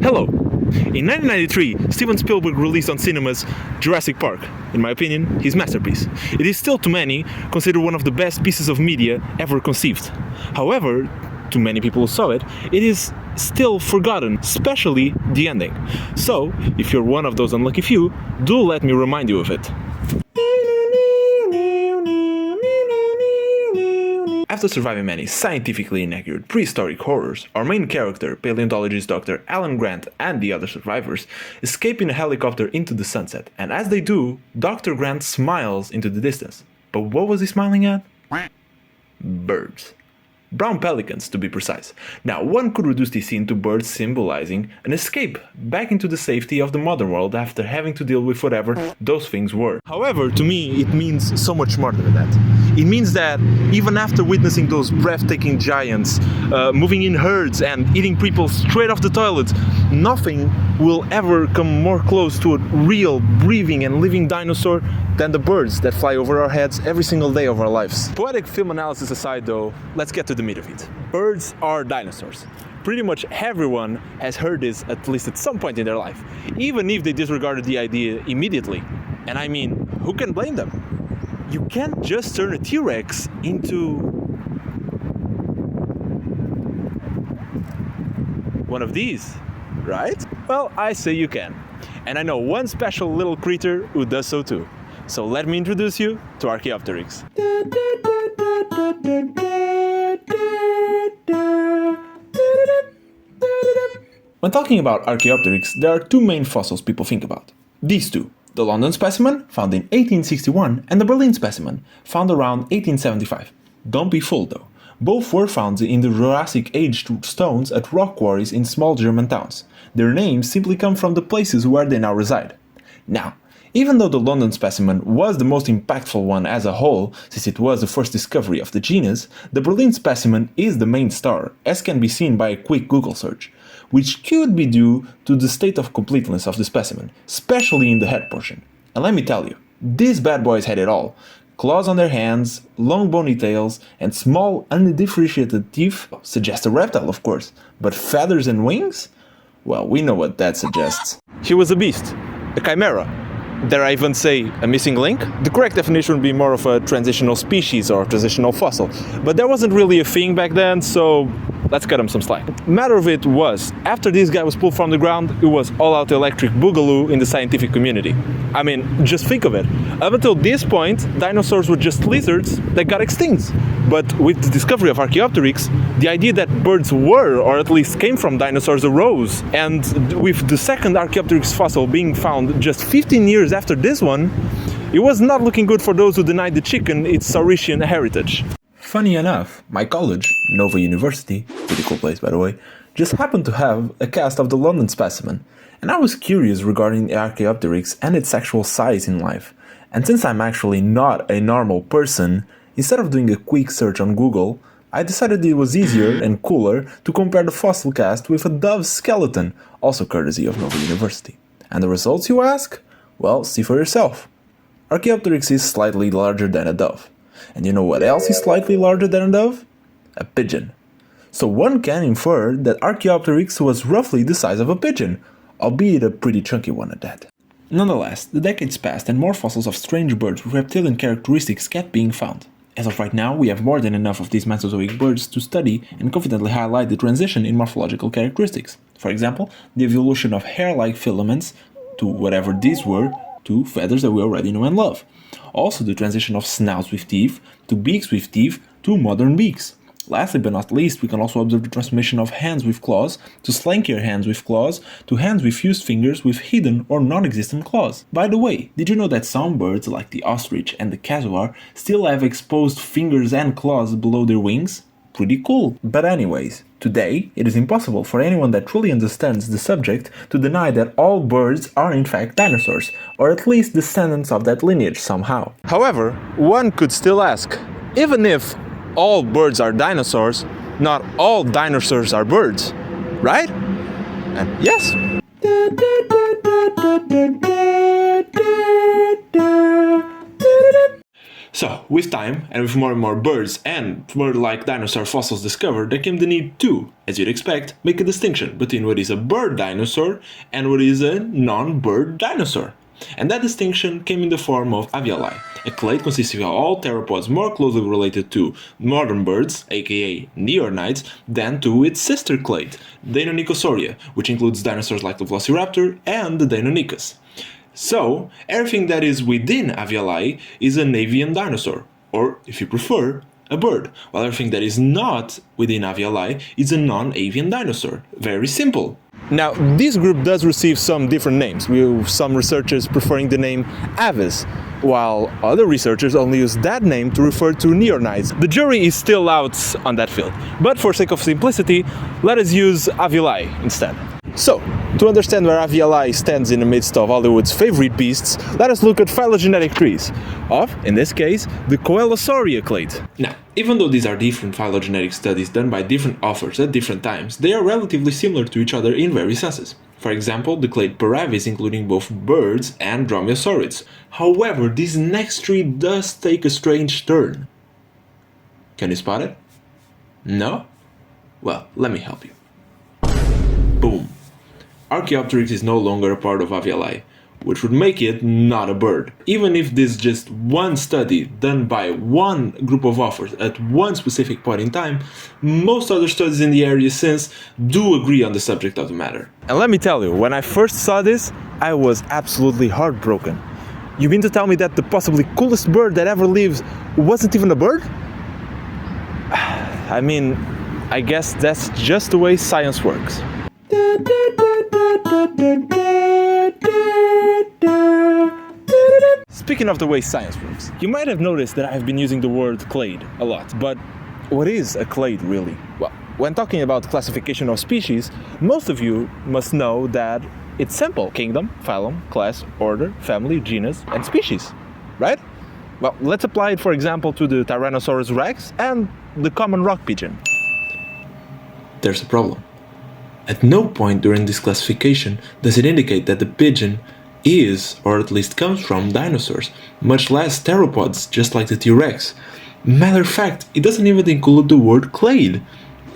Hello! In 1993, Steven Spielberg released on cinemas Jurassic Park. In my opinion, his masterpiece. It is still to many considered one of the best pieces of media ever conceived. However, to many people who saw it, it is still forgotten, especially the ending. So, if you're one of those unlucky few, do let me remind you of it. After surviving many scientifically inaccurate prehistoric horrors, our main character, paleontologist Dr. Alan Grant, and the other survivors escape in a helicopter into the sunset, and as they do, Dr. Grant smiles into the distance. But what was he smiling at? Birds. Brown pelicans, to be precise. Now, one could reduce this scene to birds symbolizing an escape back into the safety of the modern world after having to deal with whatever those things were. However, to me, it means so much more than that. It means that even after witnessing those breathtaking giants moving in herds and eating people straight off the toilet, nothing will ever come more close to a real, breathing and living dinosaur than the birds that fly over our heads every single day of our lives. Poetic film analysis aside though, let's get to the meat of it. Birds are dinosaurs. Pretty much everyone has heard this at least at some point in their life, even if they disregarded the idea immediately. And I mean, who can blame them? You can't just turn a T-Rex into one of these, right? Well, I say you can. And I know one special little creature who does so too. So let me introduce you to Arxhaeopteryx. When talking about Arxhaeopteryx, there are two main fossils people think about. These two. The London specimen, found in 1861, and the Berlin specimen, found around 1875. Don't be fooled though. Both were found in the Jurassic Age stones at rock quarries in small German towns. Their names simply come from the places where they now reside. Now, even though the London specimen was the most impactful one as a whole, since it was the first discovery of the genus, the Berlin specimen is the main star, as can be seen by a quick Google search, which could be due to the state of completeness of the specimen, especially in the head portion. And let me tell you, these bad boys had it all. Claws on their hands, long bony tails, and small undifferentiated teeth suggest a reptile, of course, but feathers and wings? Well, we know what that suggests. He was a beast, a chimera. Dare I even say a missing link? The correct definition would be more of a transitional species or transitional fossil, but there wasn't really a thing back then, so let's cut him some slack. Matter of it was, after this guy was pulled from the ground, it was all-out electric boogaloo in the scientific community. I mean, just think of it. Up until this point, dinosaurs were just lizards that got extinct. But with the discovery of Arxhaeopteryx, the idea that birds were, or at least came from dinosaurs, arose. And with the second Arxhaeopteryx fossil being found just 15 years after this one, it was not looking good for those who denied the chicken its Saurasian heritage. Funny enough, my college, Nova University, pretty cool place by the way, just happened to have a cast of the London specimen, and I was curious regarding the Arxhaeopteryx and its actual size in life. And since I'm actually not a normal person, instead of doing a quick search on Google, I decided it was easier and cooler to compare the fossil cast with a dove's skeleton, also courtesy of Nova University. And the results, you ask? Well, see for yourself. Arxhaeopteryx is slightly larger than a dove. And you know what else is slightly larger than a dove? A pigeon. So one can infer that Arxhaeopteryx was roughly the size of a pigeon, albeit a pretty chunky one at that. Nonetheless, the decades passed and more fossils of strange birds with reptilian characteristics kept being found. As of right now, we have more than enough of these Mesozoic birds to study and confidently highlight the transition in morphological characteristics. For example, the evolution of hair-like filaments, to whatever these were, to feathers that we already know and love. Also the transition of snouts with teeth, to beaks with teeth, to modern beaks. Lastly but not least, we can also observe the transformation of hands with claws, to slankier hands with claws, to hands with fused fingers with hidden or non-existent claws. By the way, did you know that some birds, like the ostrich and the casuar, still have exposed fingers and claws below their wings? Pretty cool. But anyways, today it is impossible for anyone that truly understands the subject to deny that all birds are in fact dinosaurs, or at least descendants of that lineage somehow. However, one could still ask, even if all birds are dinosaurs, not all dinosaurs are birds, right? And yes. So, with time, and with more and more birds and bird-like dinosaur fossils discovered, there came the need to, as you'd expect, make a distinction between what is a bird dinosaur and what is a non-bird dinosaur. And that distinction came in the form of Avialae, a clade consisting of all theropods more closely related to modern birds, aka neornites, than to its sister clade, Deinonychosauria, which includes dinosaurs like the Velociraptor and the Deinonychus. So, everything that is within Avialae is an avian dinosaur, or, if you prefer, a bird, while everything that is not within Avialae is a non-avian dinosaur. Very simple. Now, this group does receive some different names, with some researchers preferring the name Aves, while other researchers only use that name to refer to neornites. The jury is still out on that field, but for sake of simplicity, let us use Avialae instead. So, to understand where Avialae stands in the midst of Hollywood's favorite beasts, let us look at phylogenetic trees of, in this case, the Coelosauria clade. Now, even though these are different phylogenetic studies done by different authors at different times, they are relatively similar to each other in various senses. For example, the clade Paravis including both birds and dromaeosaurids. However, this next tree does take a strange turn. Can you spot it? No? Well, let me help you. Boom. Arxhaeopteryx is no longer a part of Avialae, which would make it not a bird. Even if this is just one study done by one group of authors at one specific point in time, most other studies in the area since do agree on the subject of the matter. And let me tell you, when I first saw this, I was absolutely heartbroken. You mean to tell me that the possibly coolest bird that ever lived wasn't even a bird? I mean, I guess that's just the way science works. Speaking of the way science works, you might have noticed that I've been using the word clade a lot, but what is a clade really? Well, when talking about classification of species, most of you must know that it's simple: kingdom, phylum, class, order, family, genus, and species, right? Well, let's apply it, for example, to the Tyrannosaurus rex and the common rock pigeon. There's a problem. At no point during this classification does it indicate that the pigeon is, or at least comes from, dinosaurs, much less theropods, just like the T-Rex. Matter of fact, it doesn't even include the word clade.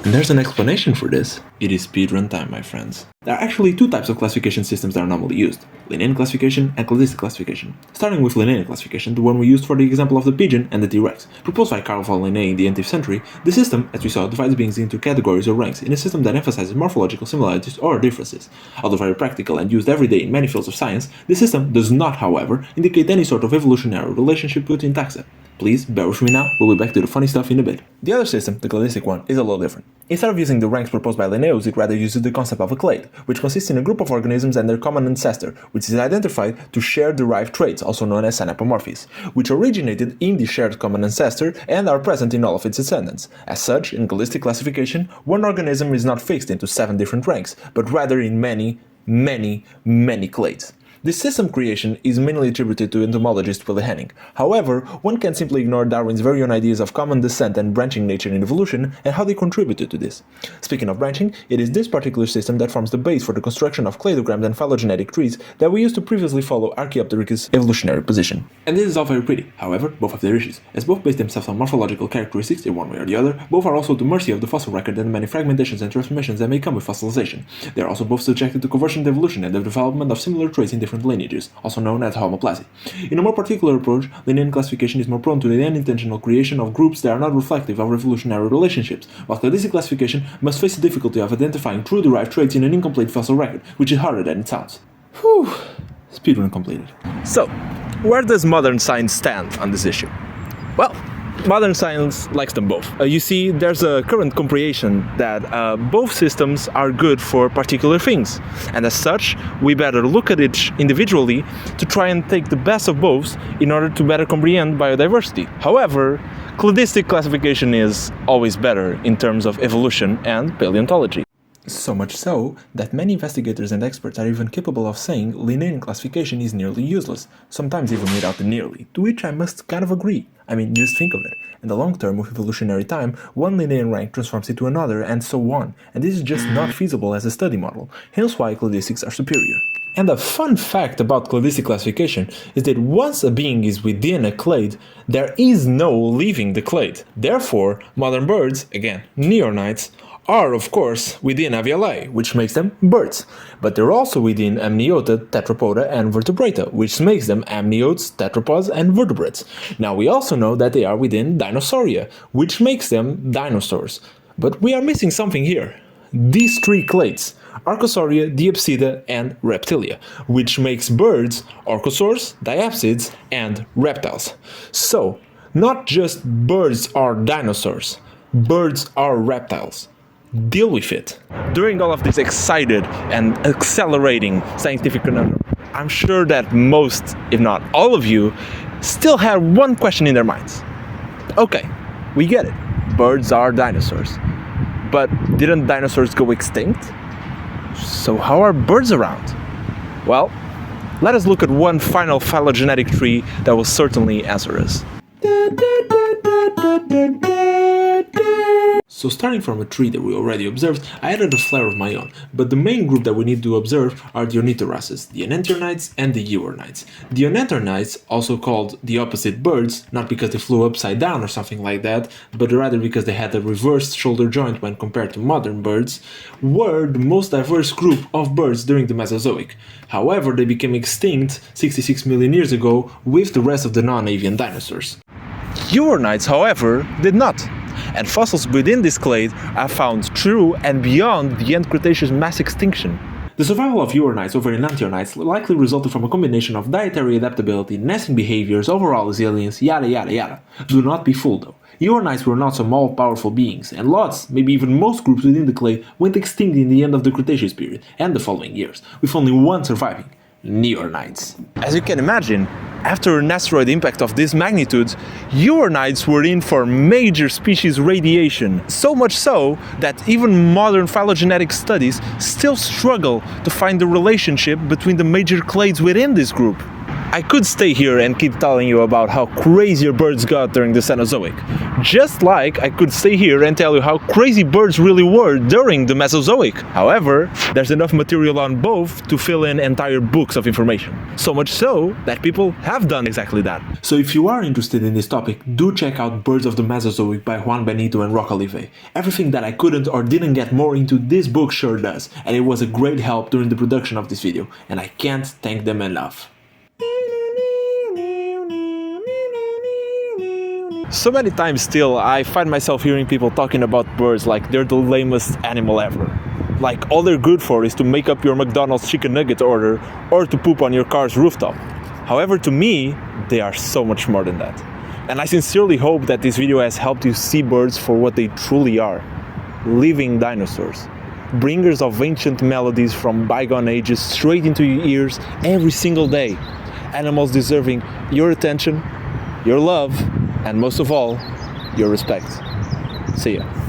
And there's an explanation for this. It is speedrun time, my friends. There are actually two types of classification systems that are normally used: Linnaean classification and cladistic classification. Starting with Linnaean classification, the one we used for the example of the pigeon and the T-Rex. Proposed by Carl von Linné in the 18th century, the system, as we saw, divides beings into categories or ranks in a system that emphasizes morphological similarities or differences. Although very practical and used every day in many fields of science, this system does not, however, indicate any sort of evolutionary relationship between taxa. Please bear with me now, we'll be back to the funny stuff in a bit. The other system, the cladistic one, is a little different. Instead of using the ranks proposed by Linnaeus, it rather uses the concept of a clade, which consists in a group of organisms and their common ancestor, which is identified to share derived traits, also known as synapomorphies, which originated in the shared common ancestor and are present in all of its descendants. As such, in cladistic classification, one organism is not fixed into 7 different ranks, but rather in many clades. This system creation is mainly attributed to entomologist Willy Hennig. However, one can simply ignore Darwin's very own ideas of common descent and branching nature in evolution and how they contributed to this. Speaking of branching, it is this particular system that forms the base for the construction of cladograms and phylogenetic trees that we used to previously follow Arxhaeopteryx's evolutionary position. And this is all very pretty. However, both have their issues. As both base themselves on morphological characteristics in one way or the other, both are also at the mercy of the fossil record and the many fragmentations and transformations that may come with fossilization. They are also both subjected to conversion and evolution and the development of similar traits in different lineages, also known as homoplasy. In a more particular approach, Linnaean classification is more prone to the unintentional creation of groups that are not reflective of evolutionary relationships, while cladistic classification must face the difficulty of identifying true derived traits in an incomplete fossil record, which is harder than it sounds. Whew, speedrun completed. So, where does modern science stand on this issue? Well, modern science likes them both. You see, there's a current comprehension that both systems are good for particular things, and as such, we better look at it individually to try and take the best of both in order to better comprehend biodiversity. However, cladistic classification is always better in terms of evolution and paleontology. So much so that many investigators and experts are even capable of saying Linnaean classification is nearly useless, sometimes even without the nearly, to which I must kind of agree. I mean, just think of it. In the long term, with evolutionary time, one Linnaean rank transforms into another, and so on, and this is just not feasible as a study model, hence why cladistics are superior. And a fun fact about cladistic classification is that once a being is within a clade, there is no leaving the clade. Therefore, modern birds, again, neornites, are of course within Avialae, which makes them birds, but they're also within amniota, tetrapoda and vertebrata, which makes them amniotes, tetrapods and vertebrates. Now we also know that they are within Dinosauria, which makes them dinosaurs. But we are missing something here. These three clades, Arxhaeopteryx, Diapsida and Reptilia, which makes birds, orcosaurs, diapsids and reptiles. So, not just birds are dinosaurs, birds are reptiles. Deal with it. During all of this excited and accelerating scientific conundrum, I'm sure that most, if not all of you, still have one question in their minds. Okay, we get it. Birds are dinosaurs. But didn't dinosaurs go extinct? So how are birds around? Well, let us look at one final phylogenetic tree that will certainly answer us. So starting from a tree that we already observed, I added a flare of my own, but the main group that we need to observe are the ornithorhynchs, the enantiornites and the euornites. The enantiornites, also called the opposite birds, not because they flew upside down or something like that, but rather because they had a reversed shoulder joint when compared to modern birds, were the most diverse group of birds during the Mesozoic. However, they became extinct 66 million years ago with the rest of the non-avian dinosaurs. Euornites, however, did not. And fossils within this clade are found through and beyond the end Cretaceous mass extinction. The survival of euornites over enantiornites likely resulted from a combination of dietary adaptability, nesting behaviors, overall resilience, yada yada yada. Do not be fooled though. Euornites were not some all-powerful beings, and lots, maybe even most groups within the clade went extinct in the end of the Cretaceous period and the following years, with only one surviving. Neornites. As you can imagine, after an asteroid impact of this magnitude, euornites were in for major species radiation, so much so that even modern phylogenetic studies still struggle to find the relationship between the major clades within this group. I could stay here and keep telling you about how crazy birds got during the Cenozoic, just like I could stay here and tell you how crazy birds really were during the Mesozoic. However, there's enough material on both to fill in entire books of information. So much so that people have done exactly that. So if you are interested in this topic, do check out Birds of the Mesozoic by Juan Benito and Roca Olive. Everything that I couldn't or didn't get more into this book sure does, and it was a great help during the production of this video, and I can't thank them enough. So many times still, I find myself hearing people talking about birds like they're the lamest animal ever. Like all they're good for is to make up your McDonald's chicken nugget order or to poop on your car's rooftop. However, to me, they are so much more than that. And I sincerely hope that this video has helped you see birds for what they truly are. Living dinosaurs. Bringers of ancient melodies from bygone ages straight into your ears every single day. Animals deserving your attention, your love, and most of all, your respect. See ya.